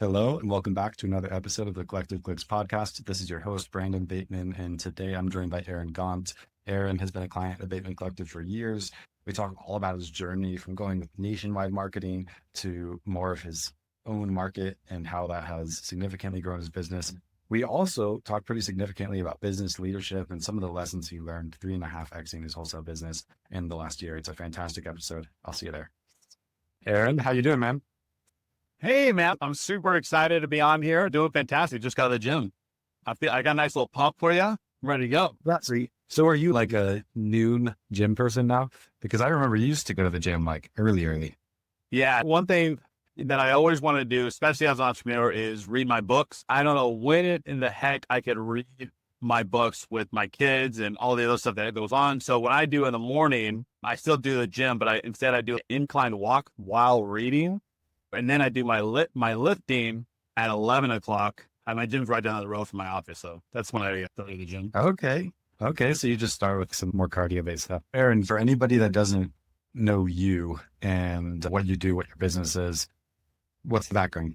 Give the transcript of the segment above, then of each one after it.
Hello, and welcome back to another episode of the Collective Clicks podcast. This is your host, Brandon Bateman, and today I'm joined by Aaron Gaunt. Aaron has been a client of Bateman Collective for years. We talk all about his journey from going with nationwide marketing to more of his own market and how that has significantly grown his business. We also talk pretty significantly about business leadership and some of the lessons he learned 3.5xing his wholesale business in the last year. It's a fantastic episode. I'll see you there. Aaron, how you doing, man? Hey, man, I'm super excited to be on here. Doing fantastic. Just got to the gym. I got a nice little pump for you. I'm ready to go. That's sweet. So are you like a noon gym person now? Because I remember you used to go to the gym like early. Yeah. One thing that I always want to do, especially as an entrepreneur, is read my books. I don't know when in the heck I could read my books with my kids and all the other stuff that goes on. So what I do in the morning, I still do the gym, but instead I do an incline walk while reading. And then I do my lifting at 11 o'clock. And my gym's right down the road from my office. So that's when I go to the gym. Okay. So you just start with some more cardio-based stuff. Aaron, for anybody that doesn't know you and what you do, what your business is, what's the background?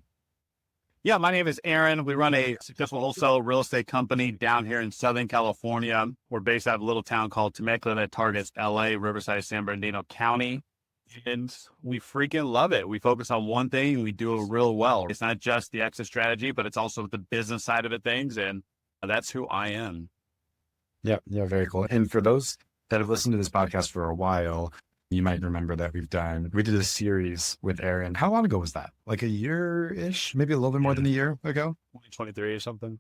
Yeah, my name is Aaron. We run a successful wholesale real estate company down here in Southern California. We're based out of a little town called Temecula that targets LA, Riverside, San Bernardino County. And we freaking love it. We focus on one thing and we do it real well. It's not just the exit strategy, but it's also the business side of it things. And that's who I am. Yeah, very cool. And for those that have listened to this podcast for a while, you might remember that we did a series with Aaron. How long ago was that? Like a year-ish, maybe a little bit more than a year ago? 2023 or something.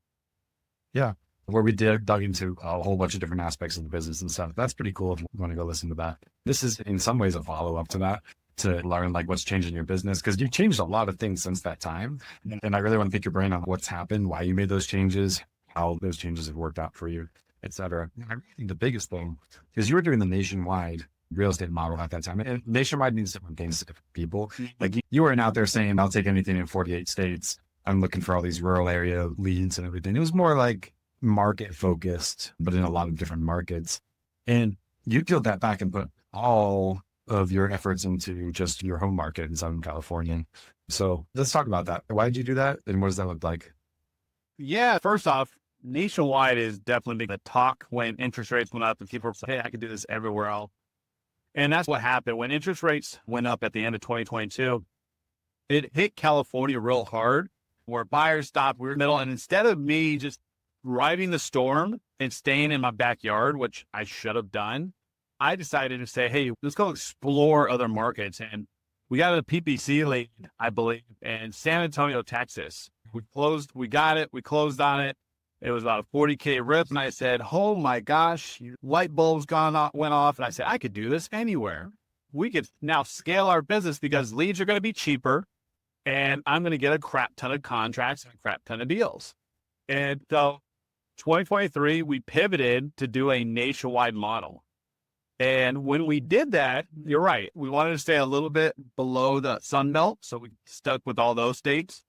Yeah. Where we dug into a whole bunch of different aspects of the business and stuff. That's pretty cool if you want to go listen to that. This is in some ways a follow-up to that, to learn like what's changed in your business, because you've changed a lot of things since that time. And I really want to pick your brain on what's happened, why you made those changes, how those changes have worked out for you, et cetera. And I really think the biggest thing is you were doing the nationwide real estate model at that time. And nationwide means different things to different people. Like you weren't out there saying, I'll take anything in 48 states. I'm looking for all these rural area leads and everything. It was more like market focused, but in a lot of different markets. And you peeled that back and put all of your efforts into just your home market in Southern California. So let's talk about that. Why did you do that? And what does that look like? Yeah, first off, nationwide is definitely the talk when interest rates went up and people were saying, hey, I could do this everywhere else. And that's what happened. When interest rates went up at the end of 2022, it hit California real hard where buyers stopped. We were in the middle. And instead of me just riding the storm and staying in my backyard, which I should have done, I decided to say, hey, let's go explore other markets. And we got a PPC late, I believe, in San Antonio, Texas. We got it. We closed on it. It was about a 40K rip. And I said, oh my gosh, light bulbs went off. And I said, I could do this anywhere. We could now scale our business because leads are going to be cheaper. And I'm going to get a crap ton of contracts and a crap ton of deals. And so 2023, we pivoted to do a nationwide model. And when we did that, you're right. We wanted to stay a little bit below the Sun Belt. So we stuck with all those states.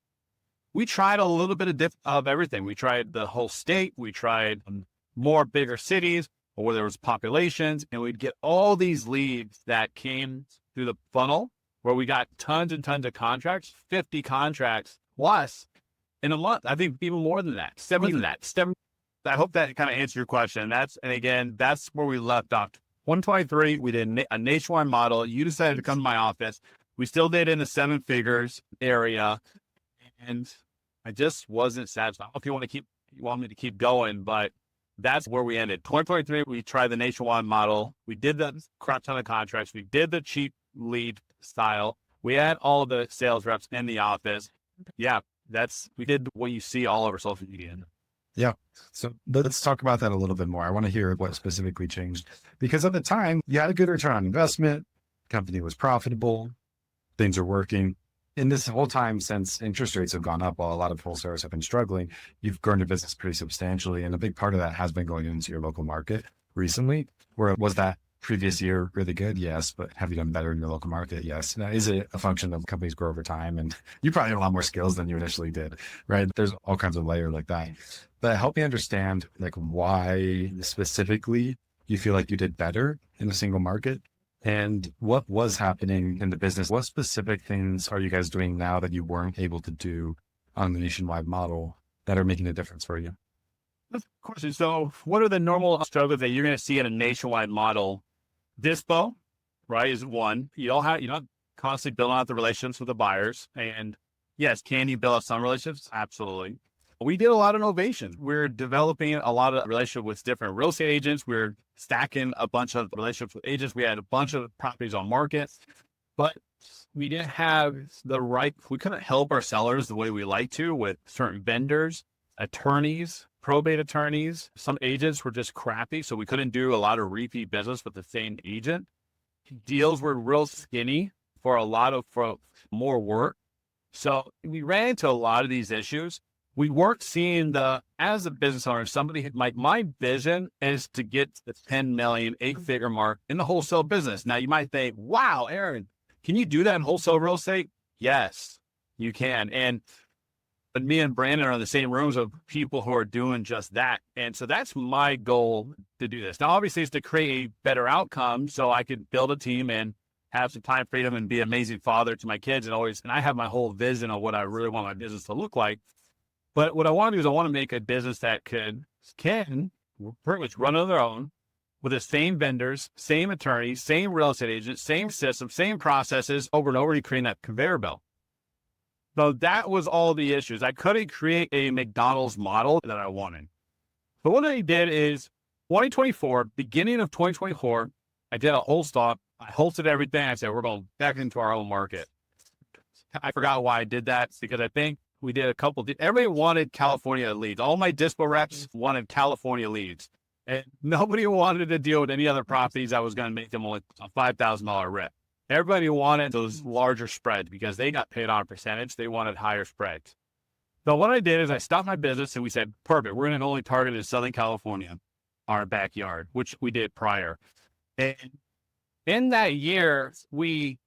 We tried a little bit of everything. We tried the whole state. We tried more bigger cities where there was populations, and we'd get all these leads that came through the funnel where we got tons and tons of contracts, 50 contracts plus in a month. I think even more than that, 70 I hope that kind of answers your question. That's where we left off. 123, we did a nationwide model. You decided to come to my office. We still did in the 7 figures area. And I just wasn't satisfied. I don't know if you want me to keep going, but that's where we ended. 2023, we tried the nationwide model. We did the crap ton of contracts. We did the cheap lead style. We had all the sales reps in the office. Yeah, we did what you see all over social media. Yeah. So let's talk about that a little bit more. I want to hear what specifically changed, because at the time you had a good return on investment. Company was profitable. Things are working. In this whole time since interest rates have gone up, while a lot of wholesalers have been struggling, you've grown your business pretty substantially. And a big part of that has been going into your local market recently. Where was that previous year really good? Yes. But have you done better in your local market? Yes. Now, is it a function of companies grow over time? And you probably have a lot more skills than you initially did, right? There's all kinds of layers like that. But help me understand like why specifically you feel like you did better in a single market. And what was happening in the business? What specific things are you guys doing now that you weren't able to do on the nationwide model that are making a difference for you? Of course. So what are the normal struggles that you're going to see in a nationwide model? Dispo, right, is one. You're not constantly building out the relationships with the buyers. And yes, can you build up some relationships? Absolutely. We did a lot of innovation. We're developing a lot of relationship with different real estate agents. We're stacking a bunch of relationships with agents. We had a bunch of properties on market, but we didn't have we couldn't help our sellers the way we like to with certain vendors, attorneys, probate attorneys. Some agents were just crappy, so we couldn't do a lot of repeat business with the same agent. Deals were real skinny for more work. So we ran into a lot of these issues. We weren't seeing as a business owner, my vision is to get the 10 million, 8-figure mark in the wholesale business. Now you might think, wow, Aaron, can you do that in wholesale real estate? Yes, you can. But me and Brandon are in the same rooms of people who are doing just that. And so that's my goal to do this. Now, obviously, it's to create a better outcome so I could build a team and have some time freedom and be an amazing father to my kids. And I have my whole vision of what I really want my business to look like. But what I want to do is I want to make a business that can pretty much run on their own with the same vendors, same attorneys, same real estate agents, same system, same processes over and over, and creating that conveyor belt. So that was all the issues. I couldn't create a McDonald's model that I wanted. But what I did is 2024, beginning of 2024, I did a whole stop. I halted everything. I said, we're going back into our own market. I forgot why I did that because I think we did everybody wanted California leads. All my dispo reps wanted California leads. And nobody wanted to deal with any other properties that was going to make them only a $5,000 rep. Everybody wanted those larger spreads because they got paid on a percentage. They wanted higher spreads. So what I did is I stopped my business and we said, perfect, we're going to only target in Southern California, our backyard, which we did prior. And in that year, we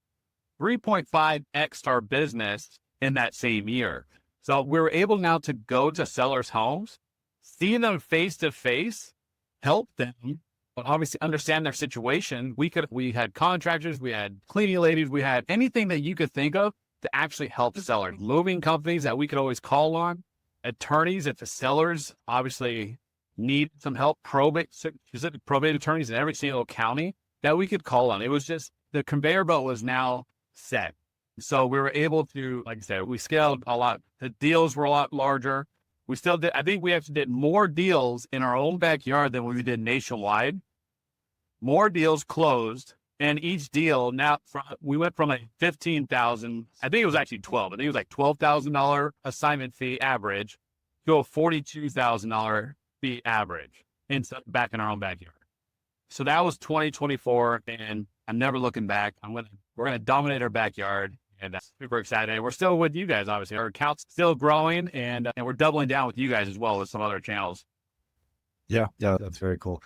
3.5x our business in that same year. So we were able now to go to sellers' homes, see them face to face, help them, but obviously understand their situation. We had contractors, we had cleaning ladies, we had anything that you could think of to actually help sellers. Moving companies that we could always call on, attorneys if the sellers obviously need some help, specific probate attorneys in every single county that we could call on. It was just the conveyor belt was now set. So we were able to, like I said, we scaled a lot. The deals were a lot larger. We still did, I think we actually did more deals in our own backyard than we did nationwide. More deals closed, and each deal we went from a $15,000, I think it was actually 12. I think it was like $12,000 assignment fee average to a $42,000 fee average back in our own backyard. So that was 2024, and I'm never looking back. We're going to dominate our backyard. And super excited. We're still with you guys, obviously. Our account's still growing, and we're doubling down with you guys as well as some other channels. Yeah, that's very cool.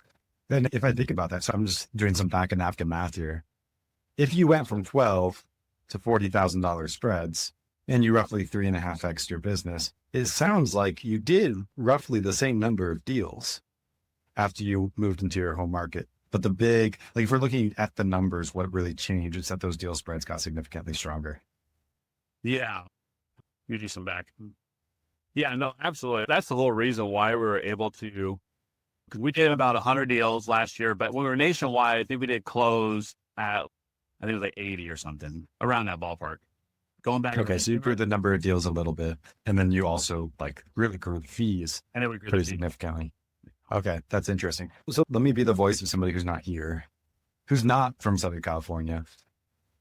Then if I think about that, so I'm just doing some back and napkin math here. If you went from 12 to $40,000 spreads, and you roughly 3.5x your business, it sounds like you did roughly the same number of deals after you moved into your home market. But if we're looking at the numbers, what really changed is that those deal spreads got significantly stronger. Yeah. You do some back. Yeah, no, absolutely. That's the whole reason why we were able to, because we did about 100 deals last year, but when we were nationwide, I think we did close at, I think it was like 80 or something, around that ballpark. Going back. Okay, so you grew the number of deals a little bit, and then you also really grew the fees pretty significantly. Okay, that's interesting. So let me be the voice of somebody who's not here, who's not from Southern California,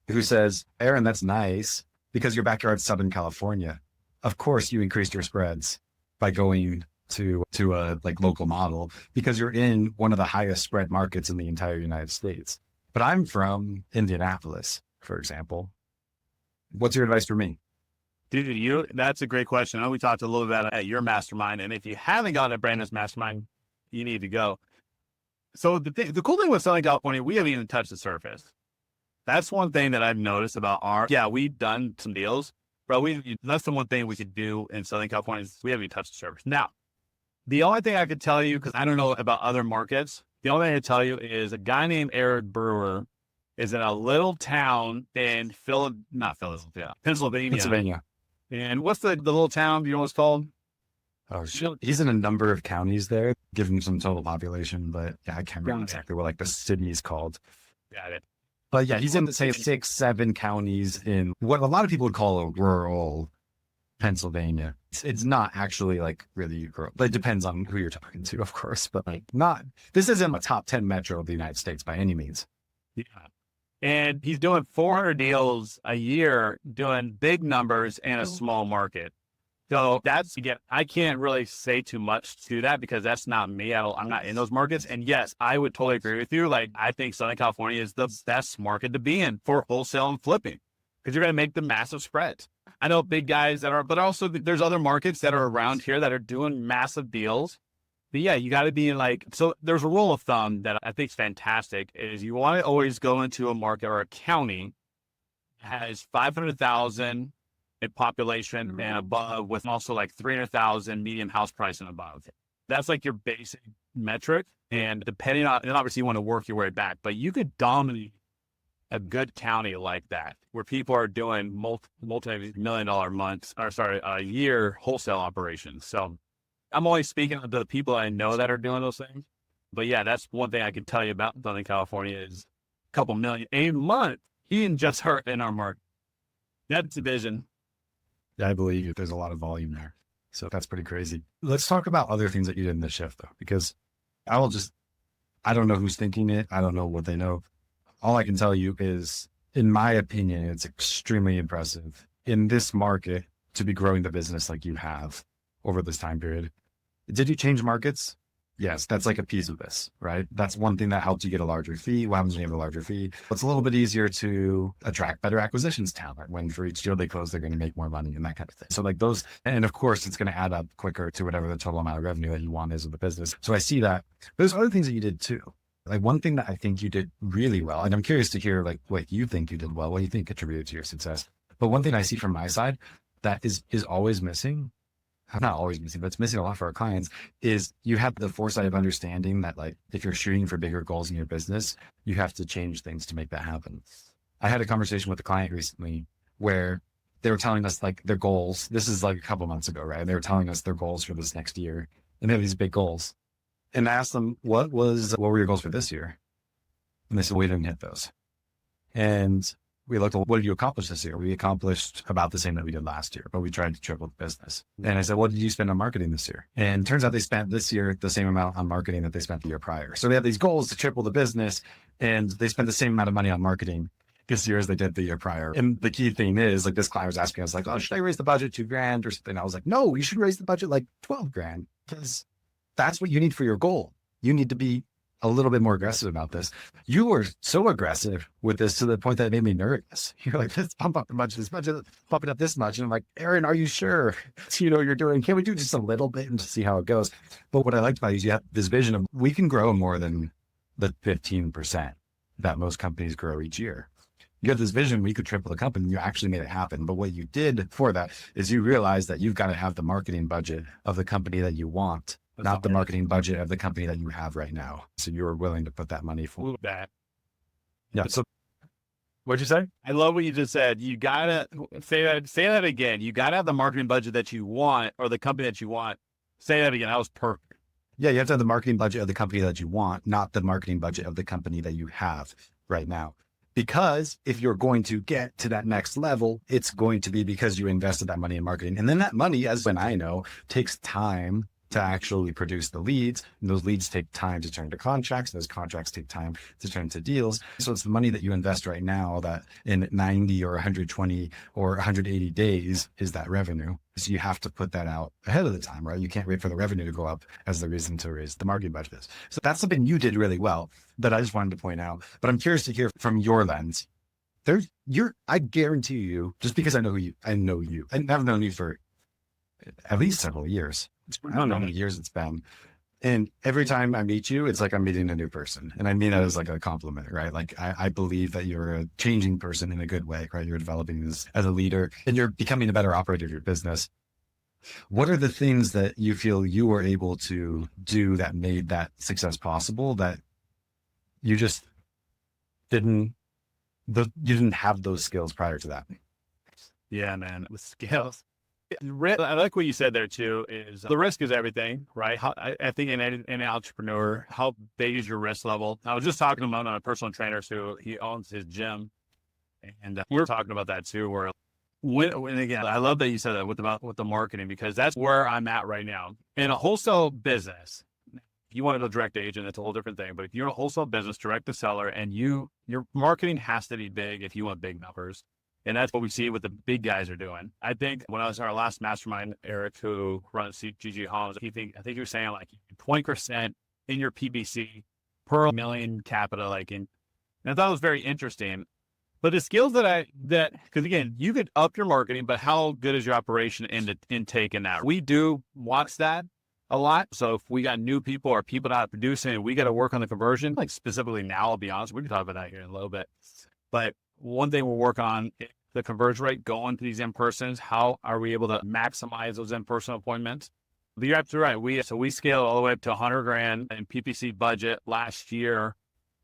who says, Aaron, that's nice because your backyard's Southern California. Of course, you increased your spreads by going to a local model because you're in one of the highest spread markets in the entire United States. But I'm from Indianapolis, for example. What's your advice for me? Dude, that's a great question. I know we talked a little bit about it at your mastermind, and if you haven't gone to Brandon's mastermind, you need to go. So the cool thing with Southern California, we haven't even touched the surface. That's one thing that I've noticed about we've done some deals, but that's the one thing we could do in Southern California is we haven't even touched the surface. Now, the only thing I could tell you, because I don't know about other markets, the only thing I could tell you is a guy named Eric Brewer is in a little town in Pennsylvania. And what's the little town, you know what it's called? Oh, shit. He's in a number of counties there, given some total population, but yeah, I can't remember exactly what like the city is called. Got it. But yeah, he's in, say, 6, 7 counties in what a lot of people would call a rural Pennsylvania. It's not actually like really rural, but it depends on who you're talking to, of course, but like not, this isn't a top 10 metro of the United States by any means. Yeah. And he's doing 400 deals a year, doing big numbers in a small market. So that's, again, I can't really say too much to that because that's not me. I'm not in those markets. And yes, I would totally agree with you. Like, I think Southern California is the best market to be in for wholesale and flipping because you're going to make the massive spreads. I know big guys that are, but also there's other markets that are around here that are doing massive deals. But yeah, you got to be like, so there's a rule of thumb that I think is fantastic is you want to always go into a market or a county that has 500,000 in population and above with also like 300,000 median house price and above. That's like your basic metric. And depending on, and obviously you want to work your way back, but you could dominate a good county like that where people are doing multi-million-dollar months, or sorry, a year wholesale operations. So I'm only speaking to the people I know that are doing those things. But yeah, that's one thing I can tell you about Southern California is a couple million a month. He didn't just hurt in our market. That's the vision. Yeah, I believe there's a lot of volume there. So that's pretty crazy. Let's talk about other things that you did in the shift though, because I don't know who's thinking it. I don't know what they know. All I can tell you is, in my opinion, it's extremely impressive in this market to be growing the business like you have over this time period. Did you change markets? Yes, that's like a piece of this, right? That's one thing that helped you get a larger fee. What happens when you have a larger fee? It's a little bit easier to attract better acquisitions talent when for each deal they close, they're going to make more money and that kind of thing. So like those, and of course it's going to add up quicker to whatever the total amount of revenue that you want is of the business. So I see that. There's other things that you did too. Like one thing that I think you did really well, and I'm curious to hear like what you think you did well, what you think contributed to your success. But one thing I see from my side that is always missing, not always missing, but it's missing a lot for our clients, is you have the foresight of understanding that like if you're shooting for bigger goals in your business, you have to change things to make that happen. I had a conversation with a client recently where they were telling us like their goals. This is like a couple months ago, right? They were telling us their goals for this next year, and they have these big goals. And I asked them, what were your goals for this year? And they said, we didn't hit those. And we looked at, what did you accomplish this year? We accomplished about the same that we did last year, but we tried to triple the business. And I said, what did you spend on marketing this year? And it turns out they spent this year the same amount on marketing that they spent the year prior. So they have these goals to triple the business, and they spent the same amount of money on marketing this year as they did the year prior. And the key thing is, like, this client was asking us like, oh, should I raise the budget $2,000 or something? And I was like, no, you should raise the budget like $12,000 because that's what you need for your goal. You need to be a little bit more aggressive about this. You were so aggressive with this to the point that it made me nervous. You're like, let's pump up the budget, this budget, pump it up this much. And I'm like, Aaron, are you sure? You know what you're doing? Can we do just a little bit and just see how it goes? But what I liked about you is you have this vision of we can grow more than the 15% that most companies grow each year. You have this vision, we could triple the company, you actually made it happen. But what you did for that is you realized that you've got to have the marketing budget of the company that you want, not the marketing budget of the company that you have right now. So you were willing to put that money for that. Yeah. So what'd you say? I love what you just said. You gotta say that again. You gotta have the marketing budget that you want or the company that you want. Say that again. That was perfect. Yeah. You have to have the marketing budget of the company that you want, not the marketing budget of the company that you have right now. Because if you're going to get to that next level, it's going to be because you invested that money in marketing. And then that money, as when I know, takes time to actually produce the leads. And those leads take time to turn to contracts. Those contracts take time to turn to deals. So it's the money that you invest right now that in 90 or 120 or 180 days is that revenue. So you have to put that out ahead of the time, right? You can't wait for the revenue to go up as the reason to raise the marketing budget. So that's something you did really well that I just wanted to point out. But I'm curious to hear from your lens. I guarantee you, just because I know you, and I've known you for at least several years. I don't know how many years it's been. And every time I meet you, it's like I'm meeting a new person. And I mean that as like a compliment, right? Like I believe that you're a changing person in a good way, right? You're developing as a leader and you're becoming a better operator of your business. What are the things that you feel you were able to do that made that success possible that you just you didn't have those skills prior to that? Yeah, man. With skills. I like what you said there too, is the risk is everything, right? I think in any entrepreneur, how big is your risk level? I was just talking to one of my personal trainers who he owns his gym, and we were talking about that too, where when again, I love that you said that with the marketing, because that's where I'm at right now. In a wholesale business, if you want to go direct agent, that's a whole different thing. But if you're in a wholesale business, direct to seller, and your marketing has to be big if you want big numbers. And that's what we see what the big guys are doing. I think when I was in our last mastermind, Eric, who runs GG Homes, I think he was saying like 20% in your PPC per million capital. And I thought it was very interesting. But the skills because again, you could up your marketing, but how good is your operation in the intake in that? We do watch that a lot. So if we got new people or people not producing, we got to work on the conversion, like specifically now, I'll be honest, we can talk about that here in a little bit. But one thing we'll work on the conversion rate going to these in-persons. How are we able to maximize those in-person appointments? But you're absolutely right. We scaled all the way up to 100 grand in PPC budget last year,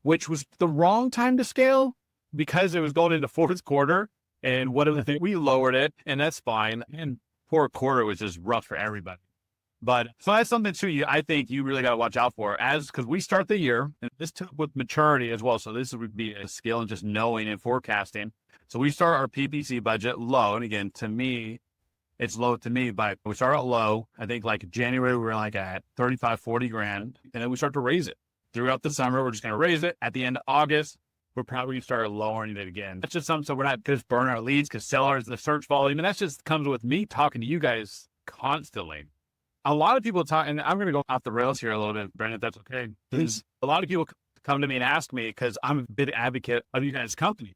which was the wrong time to scale because it was going into fourth quarter. And one of the things, we lowered it, and that's fine. And fourth quarter was just rough for everybody. But so that's something too, I think you really got to watch out for because we start the year, and this took with maturity as well. So this would be a skill in just knowing and forecasting. So we start our PPC budget low. And again, to me, it's low to me, but we start out low. I think like January, we were like at 35, 40 grand. And then we start to raise it throughout the summer. We're just going to raise it. At the end of August, we're probably going to start lowering it again. That's just something. So we're not just burn our leads because sellers, the search volume. And that just comes with me talking to you guys constantly. A lot of people talk, and I'm going to go off the rails here a little bit, Brandon, if that's okay. Please. A lot of people come to me and ask me because I'm a big advocate of you guys' company.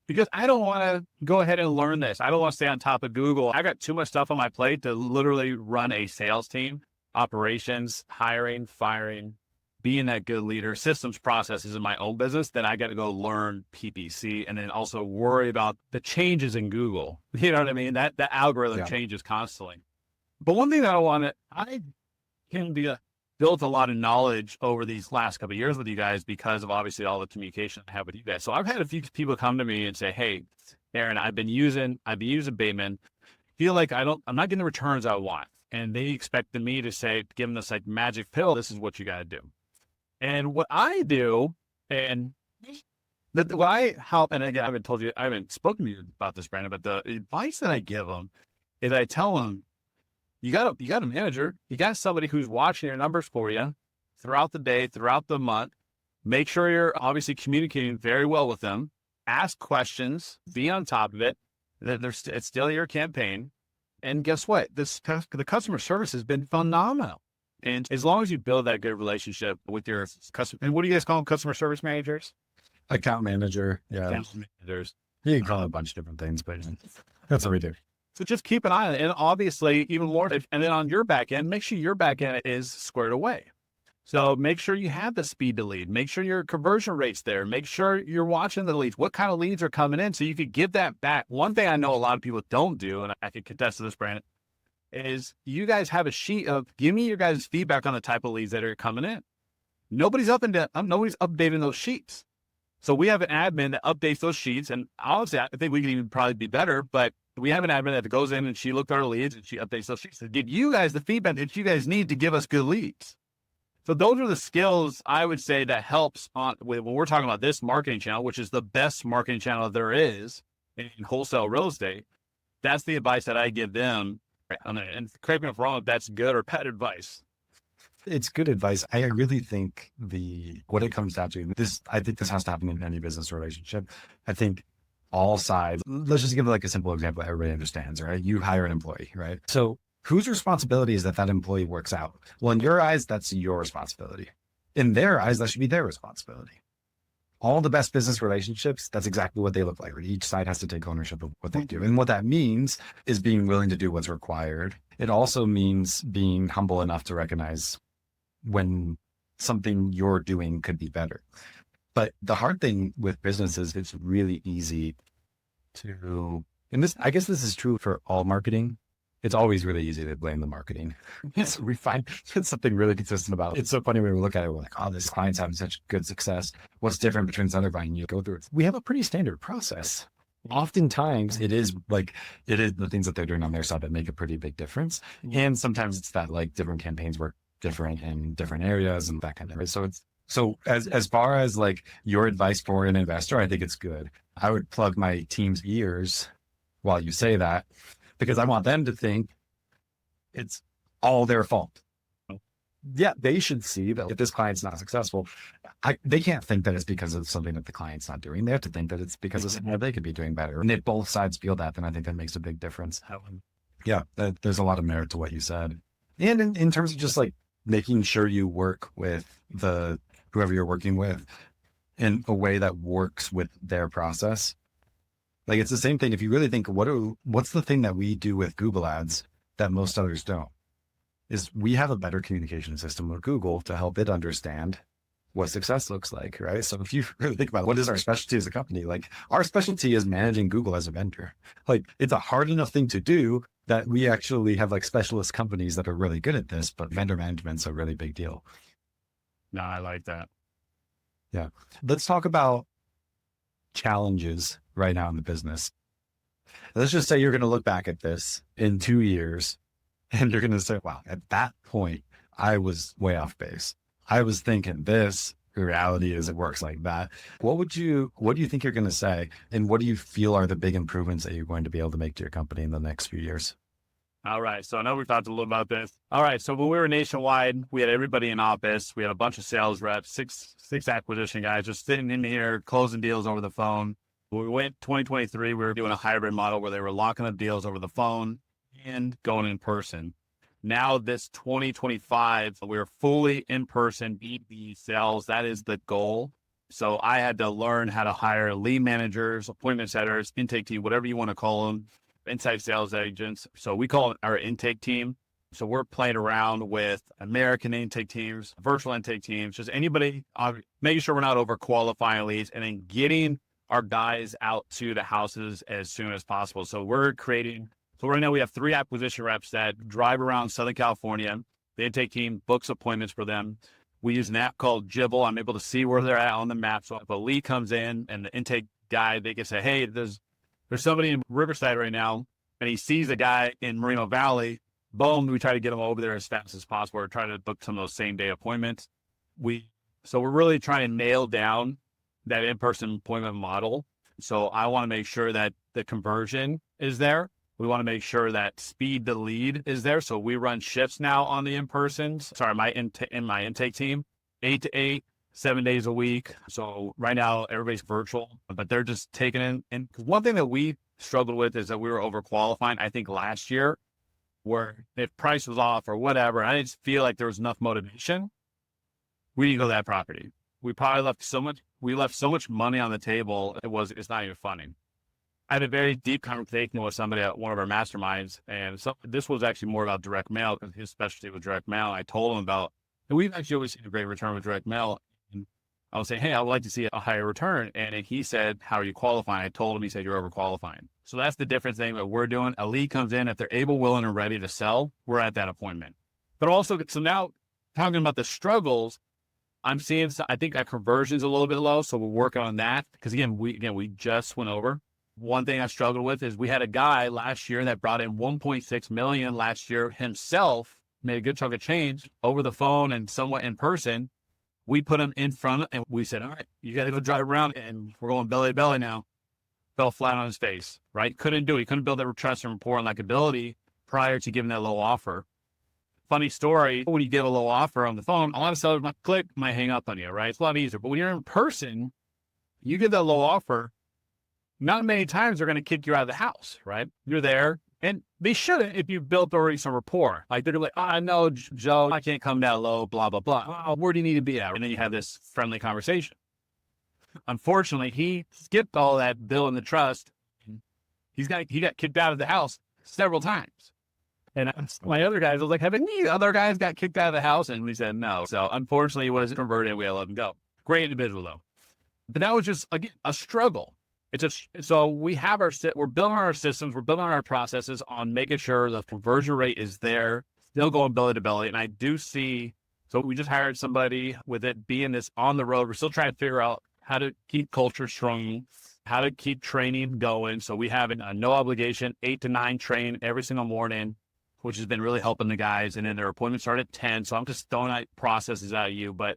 Because I don't want to go ahead and learn this. I don't want to stay on top of Google. I got too much stuff on my plate to literally run a sales team, operations, hiring, firing, being that good leader, systems processes in my own business. Then I got to go learn PPC and then also worry about the changes in Google. You know what I mean? That algorithm changes constantly. But one thing that I can built a lot of knowledge over these last couple of years with you guys because of obviously all the communication I have with you guys. So I've had a few people come to me and say, "Hey, Aaron, I've been using Bateman. Feel like I'm not getting the returns I want." And they expected me to give them this like magic pill. This is what you got to do. And what I do, and what I help, and again, I haven't spoken to you about this, Brandon, but the advice that I give them is I tell them, you got a manager, you got somebody who's watching your numbers for you throughout the day, throughout the month. Make sure you're obviously communicating very well with them. Ask questions, be on top of it. It's still your campaign. And guess what? The customer service has been phenomenal. And as long as you build that good relationship with your customer, and what do you guys call them? Customer service managers? Account manager. Yeah. Account managers. You can call it a bunch of different things, but that's what we do. So just keep an eye on it. And obviously, even more, and then on your back end, make sure your back end is squared away. So make sure you have the speed to lead. Make sure your conversion rate's there. Make sure you're watching the leads. What kind of leads are coming in? So you could give that back. One thing I know a lot of people don't do, and I can contest to this, Brandon, is you guys have a sheet of give me your guys' feedback on the type of leads that are coming in. Nobody's updating those sheets. So we have an admin that updates those sheets. And honestly, I think we can even probably be better, but we have an admin that goes in and she looked at our leads and she updates those sheets. So give you guys the feedback that you guys need to give us good leads. So those are the skills I would say that helps when we're talking about this marketing channel, which is the best marketing channel there is in wholesale real estate. That's the advice that I give them. And correct me if I'm wrong, if that's good or bad advice. It's good advice. I really think what it comes down to I think this has to happen in any business relationship. I think all sides, let's just give like a simple example everybody understands, right? You hire an employee, right? So whose responsibility is that employee works out? Well, in your eyes, that's your responsibility. In their eyes, that should be their responsibility. All the best business relationships, that's exactly what they look like. Right? Each side has to take ownership of what they do. And what that means is being willing to do what's required. It also means being humble enough to recognize when something you're doing could be better. But the hard thing with businesses, it's really easy I guess this is true for all marketing. It's always really easy to blame the marketing. We find it's something really consistent about it. It's so funny when we look at it, we're like, oh, this client's having such good success. What's different between this other client? You go through it. We have a pretty standard process. oftentimes it is the things that they're doing on their side that make a pretty big difference. And sometimes it's that like different campaigns work different in different areas and that kind of, right? So as far as like your advice for an investor, I think it's good. I would plug my team's ears while you say that, because I want them to think it's all their fault. Yeah, they should see that if this client's not successful, they can't think that it's because of something that the client's not doing. They have to think that it's because of something that they could be doing better. And if both sides feel that, then I think that makes a big difference. Yeah, there's a lot of merit to what you said. And in terms of just like making sure you work with whoever you're working with in a way that works with their process. Like it's the same thing. If you really think, what's the thing that we do with Google ads that most others don't? Is we have a better communication system with Google to help it understand what success looks like, right? So if you really think about what is our specialty as a company, like our specialty is managing Google as a vendor. Like it's a hard enough thing to do that we actually have like specialist companies that are really good at this, but vendor management's a really big deal. No, I like that. Yeah. Let's talk about challenges right now in the business. Let's just say you're going to look back at this in 2 years and you're going to say, wow, at that point, I was way off base. I was thinking this. The reality is it works like that. What do you think you're going to say? And what do you feel are the big improvements that you're going to be able to make to your company in the next few years? All right. So I know we talked a little about this. All right. So when we were nationwide, we had everybody in office. We had a bunch of sales reps, six acquisition guys just sitting in here, closing deals over the phone. When we went 2023, we were doing a hybrid model where they were locking up deals over the phone and going in person. Now this 2025, we're fully in person, B2B sales. That is the goal. So I had to learn how to hire lead managers, appointment setters, intake team, whatever you want to call them, inside sales agents. So we call it our intake team. So we're playing around with American intake teams, virtual intake teams, just anybody, making sure we're not overqualifying leads and then getting our guys out to the houses as soon as possible. So right now we have 3 acquisition reps that drive around Southern California. The intake team books appointments for them. We use an app called Jibble. I'm able to see where they're at on the map. So if a lead comes in and the intake guy, they can say, hey, there's somebody in Riverside right now, and he sees a guy in Moreno Valley. Boom, we try to get them over there as fast as possible. We're trying to book some of those same day appointments. So we're really trying to nail down that in-person appointment model. So I want to make sure that the conversion is there. We want to make sure that speed to lead is there. So we run shifts now on the in-persons. Sorry, my intake team, 8 to 8, 7 days a week. So right now everybody's virtual, but they're just taking in. And one thing that we struggled with is that we were overqualifying. I think last year, where if price was off or whatever, I didn't feel like there was enough motivation. We didn't go to that property. We left so much money on the table. It's not even funny. I had a very deep conversation with somebody at one of our masterminds, and this was actually more about direct mail because his specialty was direct mail. I told him and we've actually always seen a great return with direct mail. And I was saying, hey, I would like to see a higher return. And he said, how are you qualifying? I told him, he said, you're overqualifying. So that's the difference thing that we're doing. A lead comes in, if they're able, willing, and ready to sell, we're at that appointment. But also, so now talking about the struggles, I'm seeing, I think our conversion's a little bit low. So we're working on that. Because we just went over. One thing I struggled with is we had a guy last year that brought in 1.6 million last year himself, made a good chunk of change over the phone and somewhat in person. We put him in front and we said, all right, you got to go drive around, and we're going belly to belly now. Fell flat on his face, right? Couldn't do it. He couldn't build that trust and rapport and likability prior to giving that low offer. Funny story, when you give a low offer on the phone, a lot of sellers might hang up on you, right? It's a lot easier. But when you're in person, you give that low offer, not many times they're going to kick you out of the house, right? You're there, and they shouldn't if you've built already some rapport. Like they're like, oh, no, Joe, I can't come down low, blah, blah, blah. Oh, where do you need to be at? And then you have this friendly conversation. Unfortunately, he skipped all that building the trust. He got kicked out of the house several times. And my other guys, I was like, have any other guys got kicked out of the house? And we said no. So unfortunately, he wasn't converted. We had to let him go. Great individual, though. But that was just, again, a struggle. So we're building our systems, we're building our processes on making sure the conversion rate is there, still going belly to belly. And I do see, so we just hired somebody with it being this on the road. We're still trying to figure out how to keep culture strong, how to keep training going. So we have a no obligation 8 to 9 train every single morning, which has been really helping the guys. And then their appointments start at 10. So I'm just throwing out processes at you, but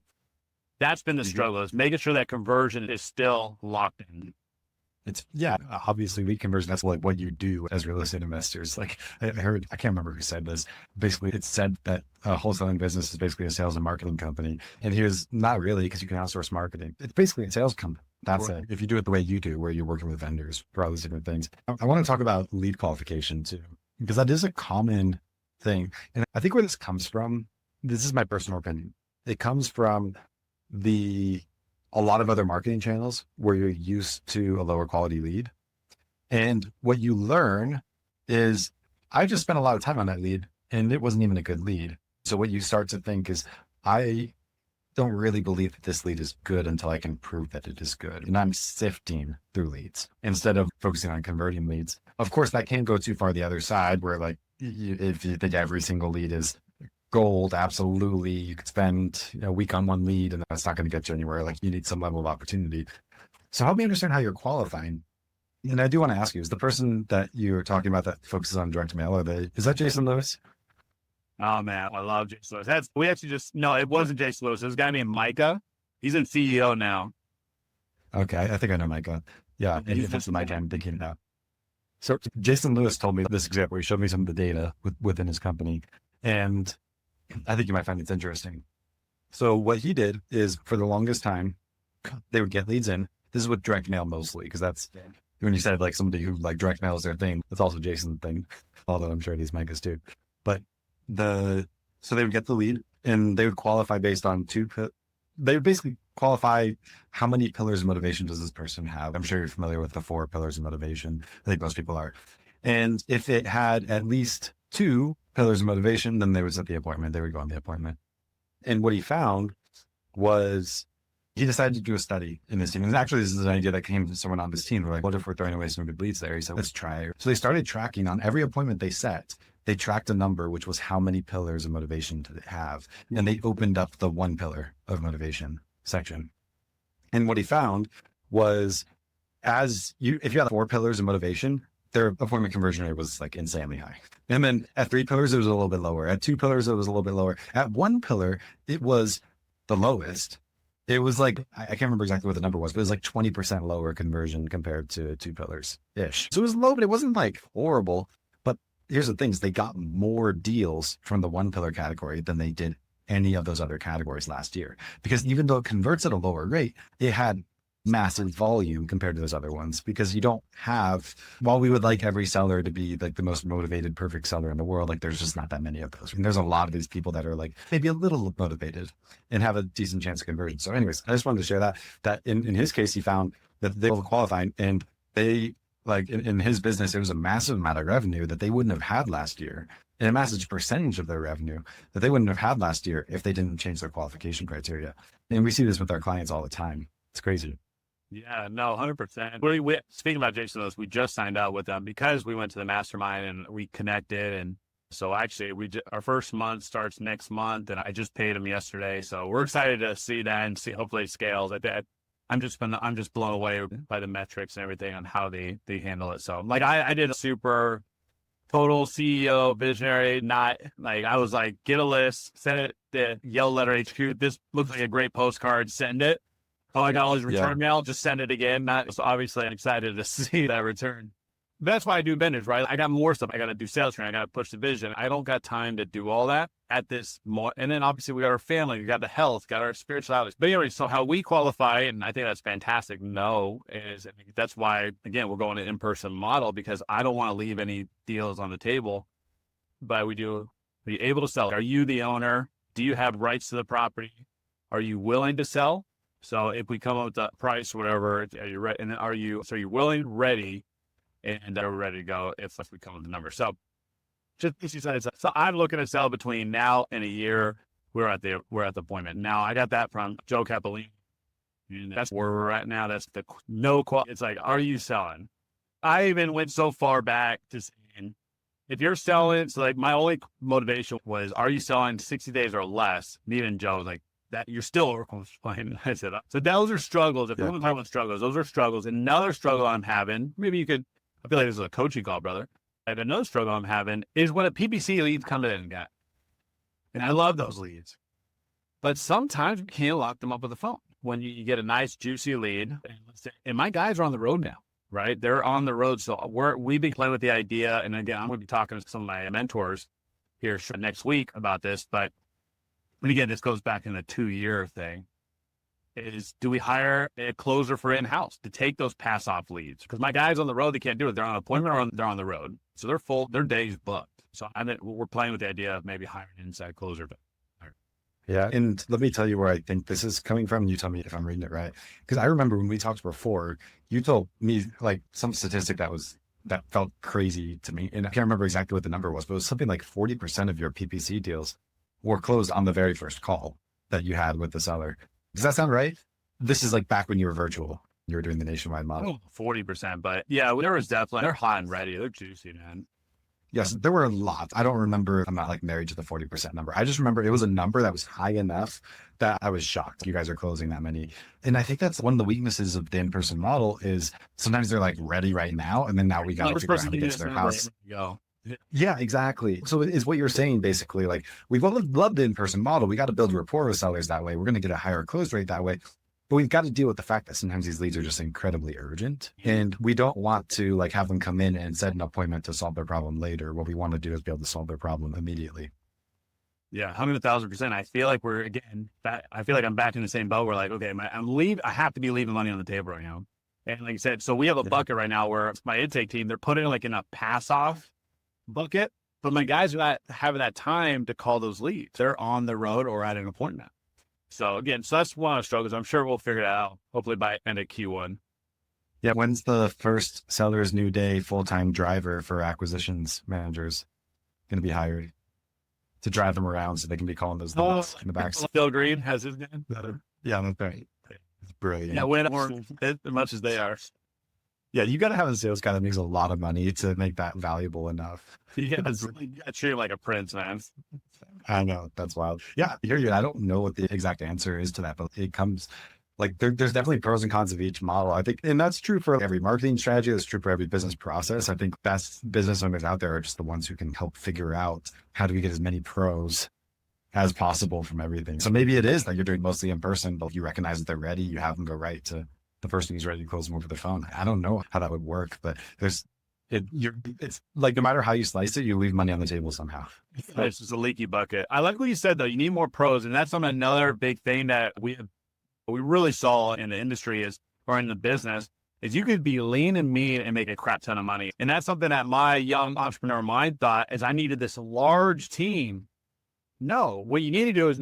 that's been the struggle, is making sure that conversion is still locked in. It's obviously lead conversion. That's like what you do as real estate investors. Like I can't remember who said this. Basically, it said that a wholesaling business is basically a sales and marketing company. And here's not really, because you can outsource marketing. It's basically a sales company. That's it. If you do it the way you do, where you're working with vendors for all these different things. I want to talk about lead qualification too, because that is a common thing. And I think where this comes from, this is my personal opinion. It comes from a lot of other marketing channels where you're used to a lower quality lead. And what you learn is, I just spent a lot of time on that lead and it wasn't even a good lead. So what you start to think is, I don't really believe that this lead is good until I can prove that it is good. And I'm sifting through leads instead of focusing on converting leads. Of course, that can go too far the other side, where like, if you think every single lead is gold, absolutely, you could spend a week on one lead and that's not going to get you anywhere. Like, you need some level of opportunity. So help me understand how you're qualifying. And I do want to ask you, is the person that you're talking about that focuses on direct mail, is that Jason Lewis? Oh man, I love Jason Lewis. No, it wasn't Jason Lewis. It was a guy named Micah. He's in CEO now. Okay. I think I know Micah. Yeah. And that's the Micah I'm thinking about. So Jason Lewis told me this example. He showed me some of the data within his company. And I think you might find it's interesting. So what he did is, for the longest time, they would get leads in. This is with direct mail mostly, because that's when you said like somebody who like direct mail is their thing. That's also Jason's thing, although I'm sure these Micah's too. But so they would get the lead and they would qualify based on they would basically qualify how many pillars of motivation does this person have. I'm sure you're familiar with the 4 pillars of motivation. I think most people are. And if it had at least 2 pillars of motivation, then they would set the appointment. They would go on the appointment. And what he found was, he decided to do a study in this team. And actually, this is an idea that came from someone on this team. They're like, what if we're throwing away some good leads there? He said, let's try it. So they started tracking on every appointment they set. They tracked a number, which was how many pillars of motivation to have. And they opened up the 1 pillar of motivation section. And what he found was, if you had 4 pillars of motivation, their appointment conversion rate was like insanely high. And then at 3 pillars, it was a little bit lower. At 2 pillars, it was a little bit lower. At 1 pillar, it was the lowest. It was like, I can't remember exactly what the number was, but it was like 20% lower conversion compared to 2 pillars ish. So it was low, but it wasn't like horrible. But here's the things, they got more deals from the 1 pillar category than they did any of those other categories last year. Because even though it converts at a lower rate, it had massive volume compared to those other ones, because you don't have, while we would like every seller to be like the most motivated, perfect seller in the world, like there's just not that many of those. And there's a lot of these people that are like maybe a little motivated and have a decent chance of conversion. So anyways, I just wanted to share that in his case, he found that they were qualifying, and they like in his business, it was a massive amount of revenue that they wouldn't have had last year, and a massive percentage of their revenue that they wouldn't have had last year if they didn't change their qualification criteria. And we see this with our clients all the time. It's crazy. Yeah, no, 100%. Speaking about Jason Lewis, we just signed up with them because we went to the mastermind and we connected. And so actually our first month starts next month, and I just paid him yesterday. So we're excited to see that and see, hopefully it scales. I'm just blown away by the metrics and everything on how they handle it. So like I did a super total CEO visionary, not like, I was like, get a list, send it to Yellow Letter HQ. This looks like a great postcard, send it. Oh, I got all these return mail, just send it again. So obviously I'm excited to see that return. That's why I do vendors, right? I got more stuff. I got to do sales training. I got to push the vision. I don't got time to do all that at this moment. And then obviously we got our family, we got the health, got our spirituality. But anyway, so how we qualify, and I think that's fantastic. That's why, again, we're going to in-person model, because I don't want to leave any deals on the table. But are you able to sell? Are you the owner? Do you have rights to the property? Are you willing to sell? So if we come up with a price, whatever, are you ready? And then are you willing, ready, and they're ready to go if we come with the number? So so I'm looking to sell between now and a year. We're at the appointment. Now I got that from Joe Capolini, and that's where we're at now. That's the no quality. It's like, are you selling? I even went so far back to saying, if you're selling, so like my only motivation was, are you selling 60 days or less? And even Joe was like, that you're still overqualifying. I said, so those are struggles. If you want to talk about struggles, those are struggles. Another struggle I'm having, maybe you could, I feel like this is a coaching call, brother. And another struggle I'm having is when a PPC leads come in, guy. And I love those leads. But sometimes you can't lock them up with the phone. When you get a nice, juicy lead, and my guys are on the road now, right? They're on the road. So we've been playing with the idea. And again, I'm going to be talking to some of my mentors here next week about this. But again, this goes back in the 2-year thing. Is do we hire a closer for in-house to take those pass-off leads? Because my guys on the road, they can't do it. They're on an appointment or they're on the road. So they're full, their day's booked. So we're playing with the idea of maybe hiring an inside closer. But yeah. And let me tell you where I think this is coming from. You tell me if I'm reading it right. Because I remember when we talked before, you told me like some statistic that felt crazy to me. And I can't remember exactly what the number was, but it was something like 40% of your PPC deals were closed on the very first call that you had with the seller. Does that sound right? This is like back when you were virtual. You were doing the nationwide model. 40%. But yeah, there was definitely, they're hot and ready. They're juicy, man. Yes, there were a lot. I don't remember. I'm not like married to the 40% number. I just remember it was a number that was high enough that I was shocked. You guys are closing that many. And I think that's one of the weaknesses of the in-person model is sometimes they're like ready right now. And then now we got to figure out how to get to their house. Yeah, exactly. So is what you're saying basically like we've all loved the in-person model. We got to build rapport with sellers that way. We're going to get a higher close rate that way. But we've got to deal with the fact that sometimes these leads are just incredibly urgent and we don't want to like have them come in and set an appointment to solve their problem later. What we want to do is be able to solve their problem immediately. Yeah, 100,000%. I feel like I feel like I'm back in the same boat. We're like, okay, I have to be leaving money on the table right now. And like you said, so we have a bucket right now where my intake team, they're putting it like in a pass off bucket, but my guys are not having that time to call those leads. They're on the road or at an appointment. So again, that's one of the struggles. I'm sure we'll figure it out hopefully by end of Q1. Yeah. When's the first seller's new day full-time driver for acquisitions managers going to be hired to drive them around so they can be calling those leads in the back? Phil Green has his name. Yeah, that's right. It's brilliant. Yeah, win more as much as they are. Yeah, you got to have a sales guy that makes a lot of money to make that valuable enough. Yeah, you got to treat him like a prince, man. I know, that's wild. Yeah, I don't know what the exact answer is to that, but it comes like there's definitely pros and cons of each model. I think, and that's true for every marketing strategy. That's true for every business process. I think best business owners out there are just the ones who can help figure out how do we get as many pros as possible from everything. So maybe it is that you're doing mostly in person, but you recognize that they're ready. You have them go right to the person who's ready to close them over the phone. I don't know how that would work, but it's like no matter how you slice it, you leave money on the table somehow. It's just a leaky bucket. I like what you said though. You need more pros, and that's another big thing that we really saw in the industry or in the business is you could be lean and mean and make a crap ton of money. And that's something that my young entrepreneur mind thought is I needed this large team. No, what you need to do is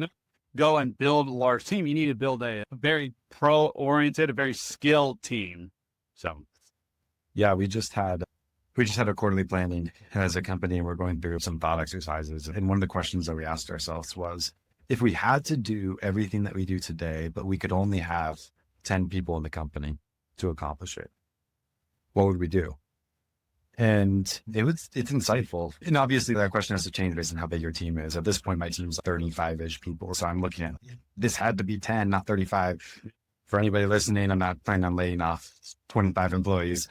go and build a large team. You need to build a very pro-oriented, a very skilled team. So, yeah, we just had a quarterly planning as a company, and we're going through some thought exercises. And one of the questions that we asked ourselves was, if we had to do everything that we do today, but we could only have 10 people in the company to accomplish it, what would we do? And it's insightful. And obviously that question has to change based on how big your team is. At this point, my team's 35-ish people. So I'm looking at this had to be 10, not 35. For anybody listening, I'm not planning on laying off 25 employees,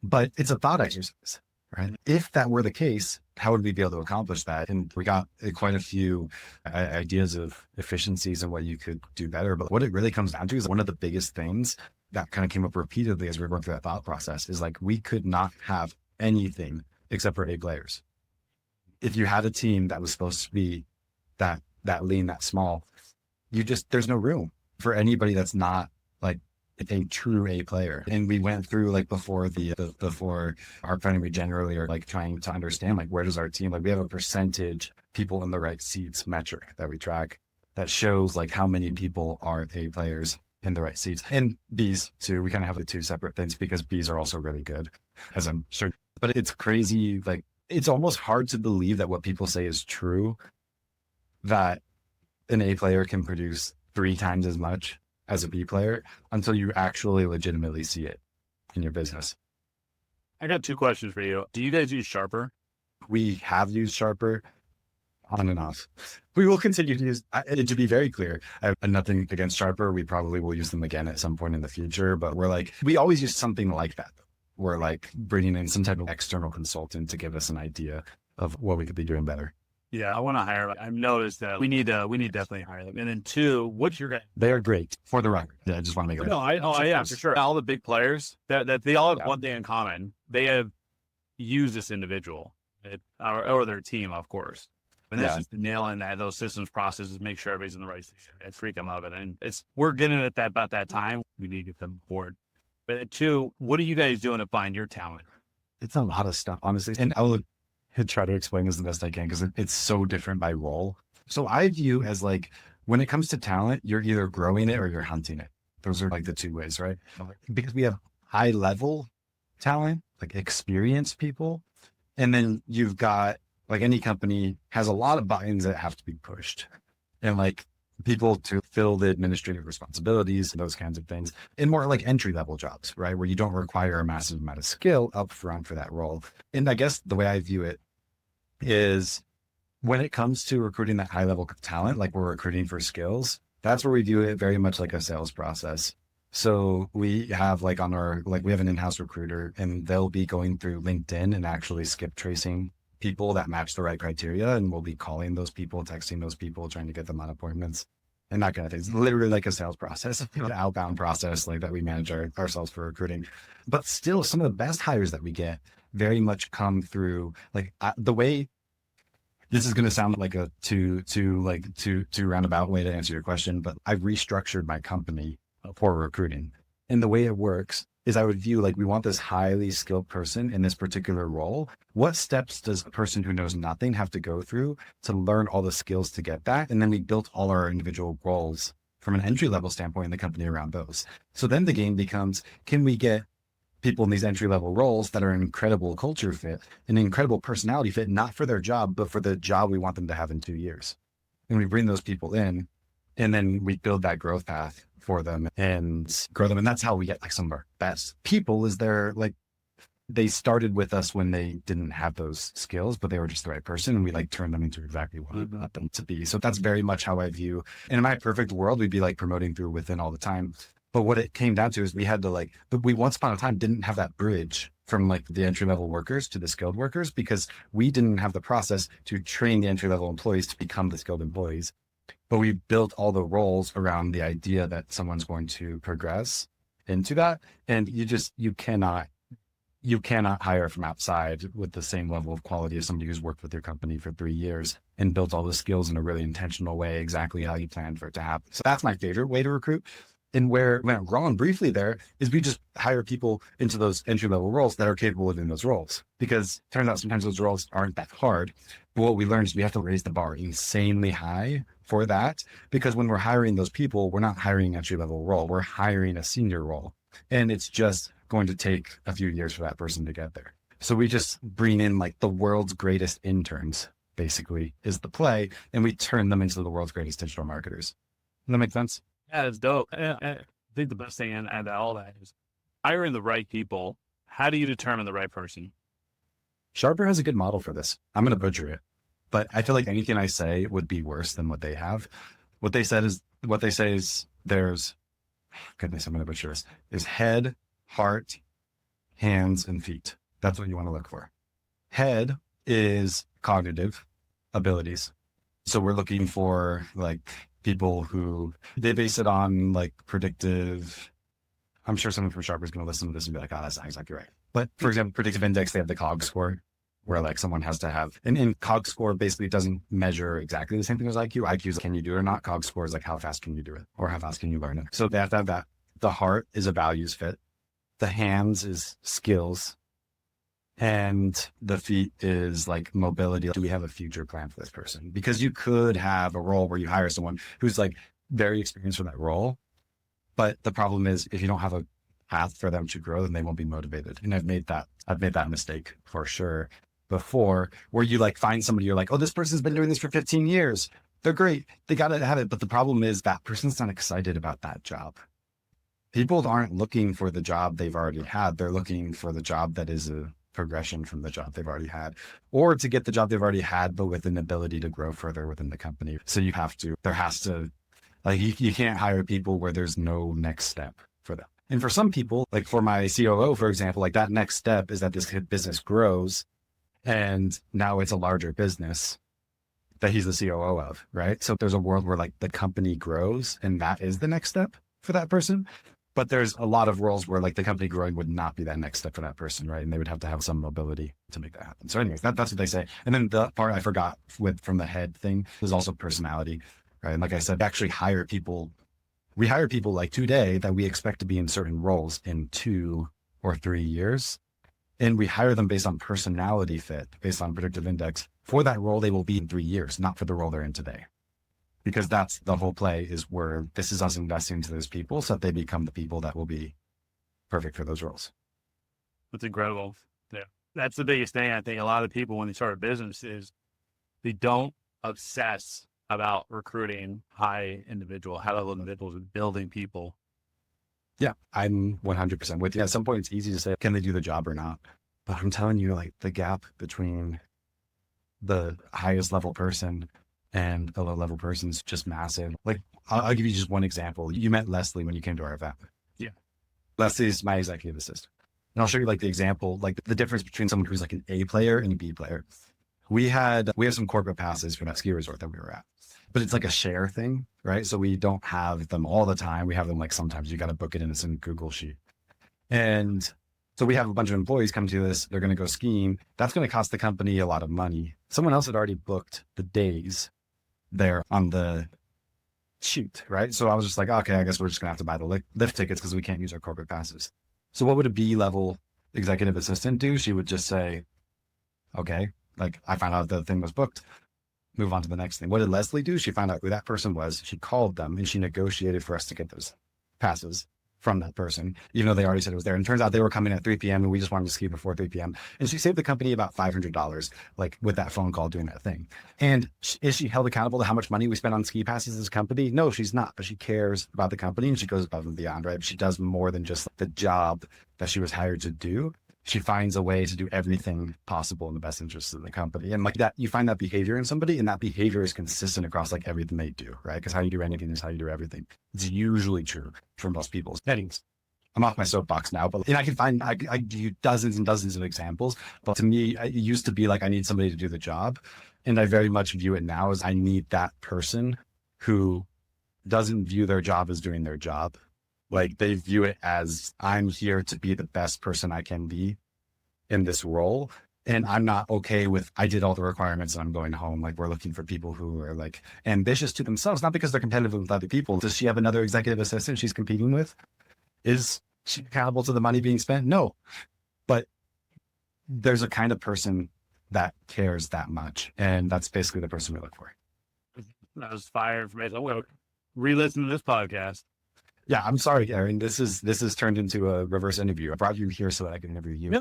but it's a thought exercise, right? If that were the case, how would we be able to accomplish that? And we got quite a few ideas of efficiencies and what you could do better. But what it really comes down to is one of the biggest things that kind of came up repeatedly as we were going through that thought process is like, we could not have anything except for 8 players. If you had a team that was supposed to be that lean, that small, there's no room for anybody that's not like a true A player. And we went through like before our planning, we generally are like trying to understand like, where does our team, like we have a percentage people in the right seats metric that we track that shows like how many people are A players in the right seats. And Bs too, we kind of have the two separate things because Bs are also really good, as I'm sure. But it's crazy. Like it's almost hard to believe that what people say is true, that an A player can produce 3 times as much as a B player until you actually legitimately see it in your business. I got 2 questions for you. Do you guys use Sharper? We have used Sharper. on and off. We will continue to use, to be very clear, I have nothing against Sharper. We probably will use them again at some point in the future, but we always use something like that. We're like bringing in some type of external consultant to give us an idea of what we could be doing better. Yeah, I want to hire. I've noticed that we need definitely hire them. And then two, what's your guy? They are great, for the record. Yeah, I just want to make it. No, yeah, for sure. All the big players that they all have one thing in common. They have used this individual or their team, of course. And that's just nailing those systems, processes, make sure everybody's in the right station. It's freaking love it. And we're getting it about that time. We need to get them aboard. But two, what are you guys doing to find your talent? It's a lot of stuff, honestly. And I will try to explain this the best I can because it's so different by role. So I view as like, when it comes to talent, you're either growing it or you're hunting it. Those are like the two ways, right? Because we have high level talent, like experienced people. And then you've got, like, any company has a lot of buttons that have to be pushed, and like people to fill the administrative responsibilities and those kinds of things, and more like entry level jobs, right? Where you don't require a massive amount of skill up front for that role. And I guess the way I view it is, when it comes to recruiting that high level talent, like we're recruiting for skills, that's where we view it very much like a sales process. So we have we have an in-house recruiter, and they'll be going through LinkedIn and actually skip tracing people that match the right criteria. And we'll be calling those people, texting those people, trying to get them on appointments and that kind of thing. It's literally like a sales process, an outbound process like that we manage ourselves for recruiting. But still, some of the best hires that we get very much come through the way. This is going to sound like a too roundabout way to answer your question, but I've restructured my company for recruiting. And the way it works is, I would view we want this highly skilled person in this particular role. What steps does a person who knows nothing have to go through to learn all the skills to get that? And then we built all our individual roles from an entry level standpoint in the company around those. So then the game becomes, can we get people in these entry level roles that are an incredible culture fit, an incredible personality fit, not for their job, but for the job we want them to have in 2 years? And we bring those people in, and then we build that growth path for them and grow them. And that's how we get some of our best people, is they started with us when they didn't have those skills, but they were just the right person. And we turned them into exactly what we want them to be. So that's very much how I view. And in my perfect world, we'd be promoting through within all the time. But what it came down to is we had to but we once upon a time didn't have that bridge from the entry level workers to the skilled workers, because we didn't have the process to train the entry level employees to become the skilled employees. But we built all the roles around the idea that someone's going to progress into that. And you cannot hire from outside with the same level of quality as somebody who's worked with your company for 3 years and built all the skills in a really intentional way, exactly how you planned for it to happen. So that's my favorite way to recruit. And where it went wrong briefly there is we just hire people into those entry level roles that are capable of doing those roles, because it turns out sometimes those roles aren't that hard. But what we learned is we have to raise the bar insanely high for that, because when we're hiring those people, we're not hiring an entry level role, we're hiring a senior role. And it's just going to take a few years for that person to get there. So we just bring in the world's greatest interns, basically, is the play. And we turn them into the world's greatest digital marketers. Does that make sense? Yeah, it's dope. I think the best thing and all that is hiring the right people. How do you determine the right person? Sharper has a good model for this. I'm going to butcher it, but I feel like anything I say would be worse than what they have. What they say is there's, goodness, I'm going to butcher this, is head, heart, hands, and feet. That's what you want to look for. Head is cognitive abilities. So we're looking for people who they base it on predictive. I'm sure someone from Sharper is going to listen to this and be like, oh, that's not exactly right. But for example, predictive index, they have the COG score, where someone has to have, and COG score basically doesn't measure exactly the same thing as IQ. IQ is can you do it or not. COG score is how fast can you do it, or how fast can you learn it. So they have to have that. The heart is a values fit. The hands is skills. And the feet is mobility. Do we have a future plan for this person? Because you could have a role where you hire someone who's very experienced for that role. But the problem is, if you don't have a path for them to grow, then they won't be motivated. And I've made that mistake for sure before, where you find somebody, you're oh, this person's been doing this for 15 years. They're great. They got to have it. But the problem is that person's not excited about that job. People aren't looking for the job they've already had. They're looking for the job that is a progression from the job they've already had, or to get the job they've already had, but with an ability to grow further within the company. So there has to, like, you can't hire people where there's no next step for them. And for some people, like for my COO, for example, like that next step is that this business grows and now it's a larger business that he's the COO of, right? So there's a world where like the company grows and that is the next step for that person. But there's a lot of roles where like the company growing would not be that next step for that person, right? And they would have to have some mobility to make that happen. So anyways, that's what they say. And then the part I forgot from the head thing is also personality, right? And like I said, we hire people like today that we expect to be in certain roles in 2 or 3 years. And we hire them based on personality fit, based on predictive index. For that role, they will be in 3 years, not for the role they're in today. Because that's the whole play, is where this is us investing into those people so that they become the people that will be perfect for those roles. That's incredible. Yeah. That's the biggest thing. I think a lot of people, when they start a business, is they don't obsess about recruiting high level individuals and building people. Yeah, I'm 100% with you. At some point, it's easy to say, can they do the job or not? But I'm telling you, like the gap between the highest level person and a low level person is just massive. Like I'll give you just one example. You met Leslie when you came to our event. Yeah. Leslie's my executive assistant. And I'll show you like the example, like the difference between someone who's like an A player and a B player. We have some corporate passes for that ski resort that we were at, but it's like a share thing, right? So we don't have them all the time. We have them like sometimes you got to book it in. It's in Google Sheet. And so we have a bunch of employees come to this. They're going to go skiing. That's going to cost the company a lot of money. Someone else had already booked the days there on the shoot, right? So I was just like, okay, I guess we're just going to have to buy the lift tickets because we can't use our corporate passes. So what would a B level executive assistant do? She would just say, okay, like I found out the thing was booked, move on to the next thing. What did Leslie do? She found out who that person was. She called them and she negotiated for us to get those passes from that person, even though they already said it was there. And it turns out they were coming at 3 p.m. and we just wanted to ski before 3 p.m. And she saved the company about $500, like with that phone call doing that thing. And is she held accountable to how much money we spent on ski passes as a company? No, she's not, but she cares about the company and she goes above and beyond, right? She does more than just the job that she was hired to do. She finds a way to do everything possible in the best interest of the company. And like that, you find that behavior in somebody and that behavior is consistent across like everything they do, right? Because how you do anything is how you do everything. It's usually true for most people's settings. I'm off my soapbox now, but and I give you dozens and dozens of examples. But to me, it used to be like, I need somebody to do the job. And I very much view it now as I need that person who doesn't view their job as doing their job. Like they view it as I'm here to be the best person I can be in this role. And I'm not okay with, I did all the requirements and I'm going home. Like we're looking for people who are like ambitious to themselves, not because they're competitive with other people. Does she have another executive assistant she's competing with? Is she accountable to the money being spent? No, but there's a kind of person that cares that much. And that's basically the person we look for. That was fire information. I'm going to re-listen to this podcast. Yeah, I'm sorry, Aaron. This is turned into a reverse interview. I brought you here so that I can interview you.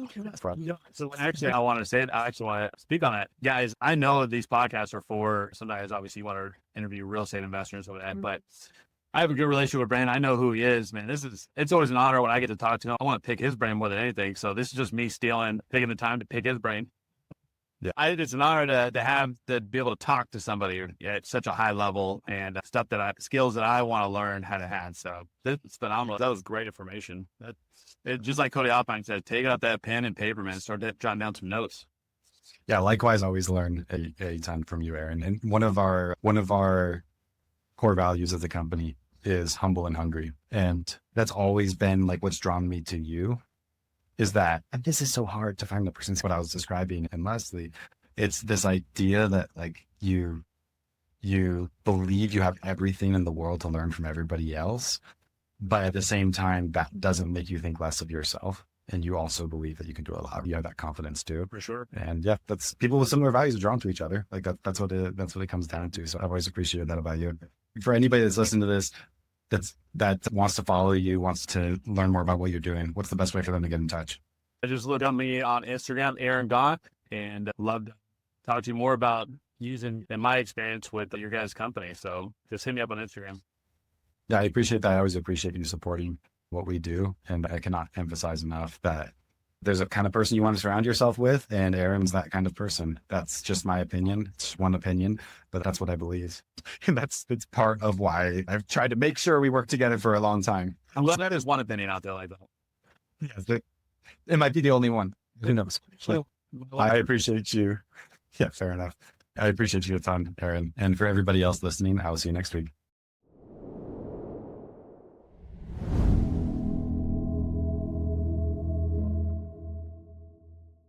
So actually, I want to speak on that. Guys, I know these podcasts are for, sometimes obviously you want to interview real estate investors or that, but I have a good relationship with Brandon. I know who he is, man. It's always an honor when I get to talk to him. I want to pick his brain more than anything. So this is just me taking the time to pick his brain. Yeah, it's an honor to be able to talk to somebody at such a high level and skills that I want to learn how to have. So it's phenomenal. That was great information. Just like Cody Alpine said, take out that pen and paper, man. Start jotting down some notes. Yeah, likewise, always learn a ton from you, Aaron. And one of our core values as a company is humble and hungry, and that's always been like what's drawn me to you. Is that, and this is so hard to find the person, what I was describing in Leslie, it's this idea that like you believe you have everything in the world to learn from everybody else, but at the same time, that doesn't make you think less of yourself. And you also believe that you can do a lot. You have that confidence too. For sure. And yeah, that's people with similar values are drawn to each other. Like that's what it comes down to. So I've always appreciated that about you. For anybody that's listening to this, that wants to follow you, wants to learn more about what you're doing, what's the best way for them to get in touch? Just look at me on Instagram, Aaron Gaunt, and love to talk to you more about using in my experience with your guys' company. So just hit me up on Instagram. Yeah, I appreciate that. I always appreciate you supporting what we do. And I cannot emphasize enough that there's a kind of person you want to surround yourself with, and Aaron's that kind of person. That's just my opinion. It's one opinion, but that's what I believe. And it's part of why I've tried to make sure we work together for a long time. I'm glad there's one opinion out there like that. Yes, it might be the only one. Who knows? But I appreciate you. Yeah, fair enough. I appreciate you a ton, Aaron. And for everybody else listening, I will see you next week.